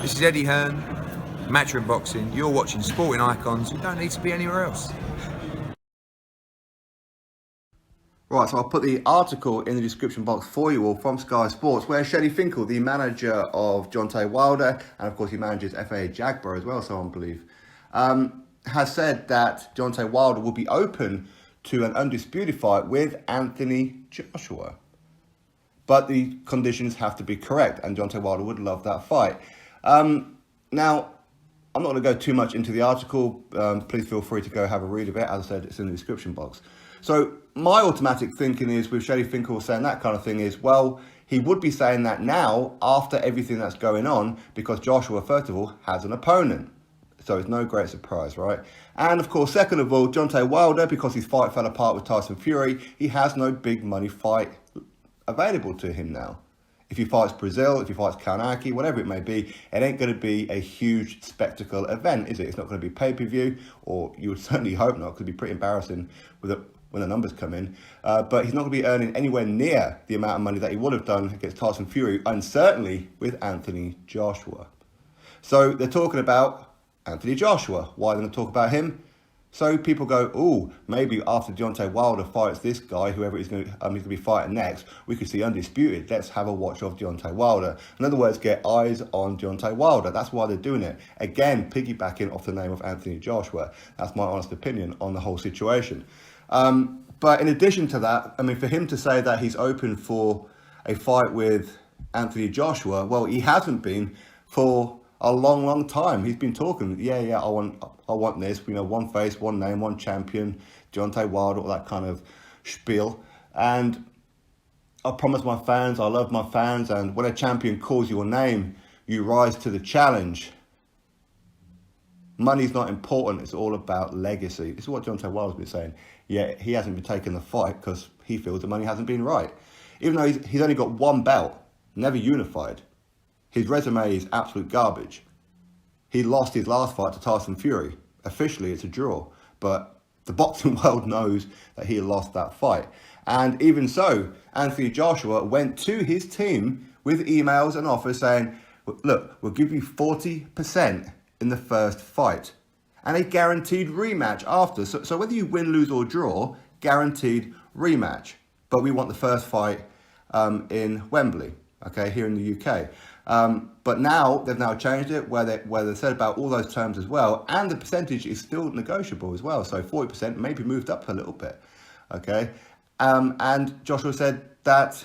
This is Eddie Hearn, Matchroom Boxing. You're watching Sporting Icons. You don't need to be anywhere else. Right, so I'll put the article in the description box for you all from Sky Sports, where Shelly Finkel, the manager of Deontay Wilder, and of course he manages FA Jagborough as well, so I believe, has said that Deontay Wilder will be open to an undisputed fight with Anthony Joshua. But the conditions have to be correct, and Deontay Wilder would love that fight. Now, I'm not going to go too much into the article. Please feel free to go have a read of it. As I said, it's in the description box. So my automatic thinking is, with Shelly Finkel saying that kind of thing, is, well, he would be saying that now after everything that's going on, because Joshua, first of all, has an opponent. So it's no great surprise, right? And of course, second of all, Deontay Wilder, because his fight fell apart with Tyson Fury, he has no big money fight available to him now. If he fights Brazil, if he fights Kanaki, whatever it may be, it ain't going to be a huge spectacle event, is it? It's not going to be pay-per-view, or you would certainly hope not, because it'd be pretty embarrassing when the numbers come in. But he's not going to be earning anywhere near the amount of money that he would have done against Tyson Fury, and certainly with Anthony Joshua. So they're talking about Anthony Joshua. Why are they going to talk about him? So people go, oh, maybe after Deontay Wilder fights this guy, whoever he's going to be fighting next, we could see Undisputed. Let's have a watch of Deontay Wilder. In other words, get eyes on Deontay Wilder. That's why they're doing it. Again, piggybacking off the name of Anthony Joshua. That's my honest opinion on the whole situation. But in addition to that, I mean, for him to say that he's open for a fight with Anthony Joshua, well, he hasn't been for a long time. He's been talking, I want this, one face, one name, one champion, Deontay Wilder, all that kind of spiel. And I promise my fans, I love my fans, and when a champion calls your name, you rise to the challenge. Money's not important, it's all about legacy. This is what Deontay Wilder's been saying. Yeah, he hasn't been taking the fight because he feels the money hasn't been right. Even though he's only got one belt, never unified. His resume is absolute garbage. He lost his last fight to Tyson Fury. Officially, it's a draw. But the boxing world knows that he lost that fight. And even so, Anthony Joshua went to his team with emails and offers saying, look, we'll give you 40% in the first fight. And a guaranteed rematch after. So whether you win, lose or draw, guaranteed rematch. But we want the first fight in Wembley, okay, here in the UK. But now they've changed it where they said about all those terms as well, and the percentage is still negotiable as well. So 40% maybe moved up a little bit, okay. And Joshua said that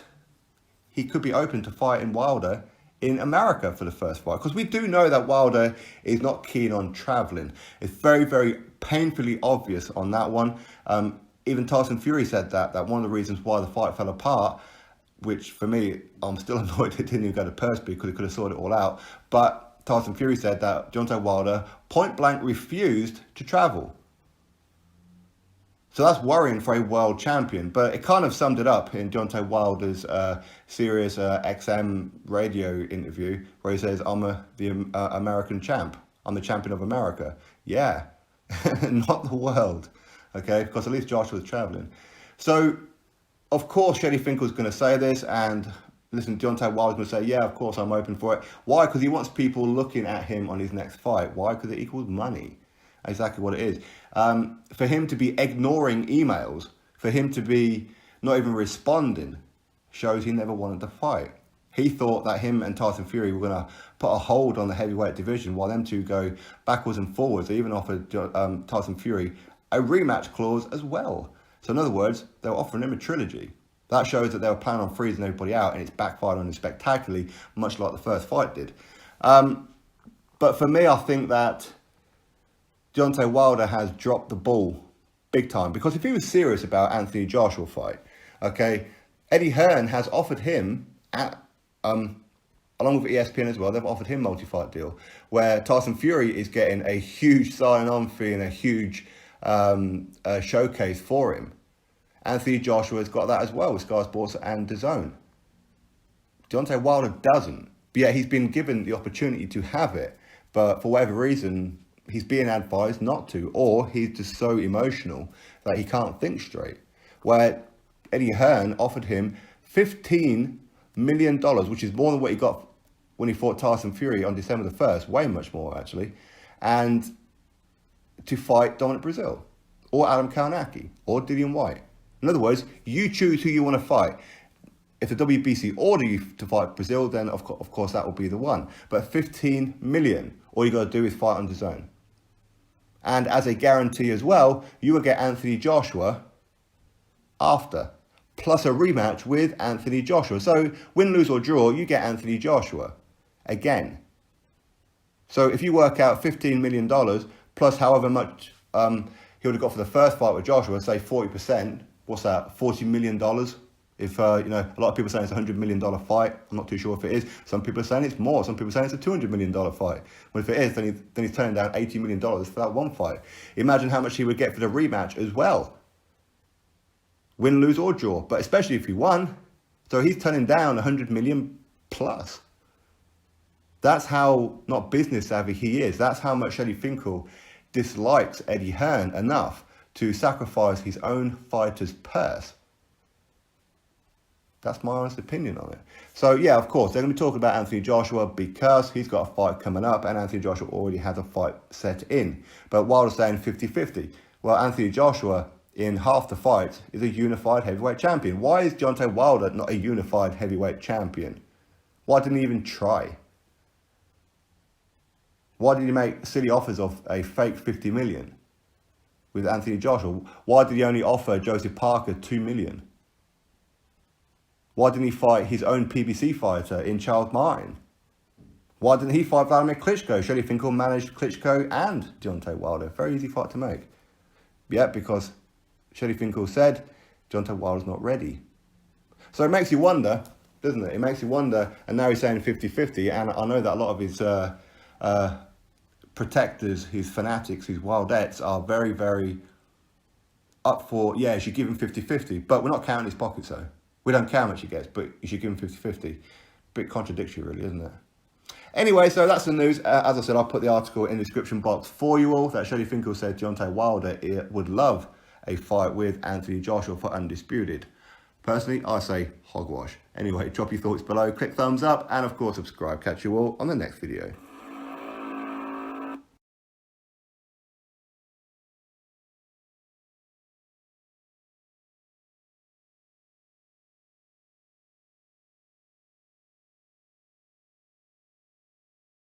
he could be open to fighting Wilder in America for the first fight, because we do know that Wilder is not keen on traveling. It's very, very painfully obvious on that one. Even Tyson Fury said that one of the reasons why the fight fell apart, which for me, I'm still annoyed it didn't even go to Persby because he could have sorted it all out. But Tyson Fury said that Deontay Wilder point blank refused to travel. So that's worrying for a world champion. But it kind of summed it up in Deontay Wilder's Sirius XM radio interview, where he says, I'm the American champ. I'm the champion of America. Yeah, not the world. Okay, because at least Joshua's traveling. So, of course, Shelly Finkel's going to say this, and listen, Deontay Wilder's going to say, yeah, of course, I'm open for it. Why? Because he wants people looking at him on his next fight. Why? Because it equals money. Exactly what it is. For him to be ignoring emails, for him to be not even responding, shows he never wanted to fight. He thought that him and Tyson Fury were going to put a hold on the heavyweight division while them two go backwards and forwards. They even offered Tyson Fury a rematch clause as well. So in other words, they were offering him a trilogy. That shows that they were planning on freezing everybody out, and it's backfired on him spectacularly, much like the first fight did. But for me, I think that Deontay Wilder has dropped the ball big time, because if he was serious about Anthony Joshua fight, okay, Eddie Hearn has offered him along with ESPN as well, they've offered him multi-fight deal where Tyson Fury is getting a huge sign-on fee and a huge showcase for him. Anthony Joshua's got that as well with Sky Sports and DAZN. Deontay Wilder doesn't, but yet he's been given the opportunity to have it, but for whatever reason, he's being advised not to, or he's just so emotional that he can't think straight. Where Eddie Hearn offered him $15 million, which is more than what he got when he fought Tyson Fury on December the 1st, way much more actually, and to fight Dominic Brazil, or Adam Kownacki, or Dillian White. In other words, you choose who you want to fight. If the WBC order you to fight Brazil, then of course that will be the one. But 15 million, all you got to do is fight on DAZN. And as a guarantee as well, you will get Anthony Joshua after, plus a rematch with Anthony Joshua. So win, lose or draw, you get Anthony Joshua again. So if you work out $15 million plus however much he would have got for the first fight with Joshua, say 40%, what's that, $40 million? If, a lot of people are saying it's a $100 million fight. I'm not too sure if it is. Some people are saying it's more. Some people are saying it's a $200 million fight. But if it is, then he's turning down $80 million for that one fight. Imagine how much he would get for the rematch as well. Win, lose or draw. But especially if he won. So he's turning down 100 million plus. That's how not business savvy he is. That's how much Shelly Finkel dislikes Eddie Hearn enough to sacrifice his own fighter's purse. That's my honest opinion on it. So, yeah, of course, they're going to be talking about Anthony Joshua because he's got a fight coming up and Anthony Joshua already has a fight set in. But Wilder's saying 50-50. Well, Anthony Joshua, in half the fights, is a unified heavyweight champion. Why is Deontay Wilder not a unified heavyweight champion? Why didn't he even try? Why did he make silly offers of a fake 50 million with Anthony Joshua? Why did he only offer Joseph Parker 2 million? Why didn't he fight his own PBC fighter in Charles Martin? Why didn't he fight Vladimir Klitschko? Shelly Finkel managed Klitschko and Deontay Wilder. Very easy fight to make. Yeah, because Shelly Finkel said Deontay Wilder's not ready. So it makes you wonder, doesn't it? It makes you wonder, and now he's saying 50-50, and I know that a lot of his protectors, his fanatics, his Wildettes are very, very up for, yeah, you should give him 50-50, but we're not counting his pockets though. We don't care how much he gets, but you should give him 50-50. Bit contradictory, really, isn't it? Anyway, so that's the news. As I said, I'll put the article in the description box for you all. That Shelly Finkel said Deontay Wilder would love a fight with Anthony Joshua for Undisputed. Personally, I say hogwash. Anyway, drop your thoughts below, click thumbs up, and of course subscribe. Catch you all on the next video.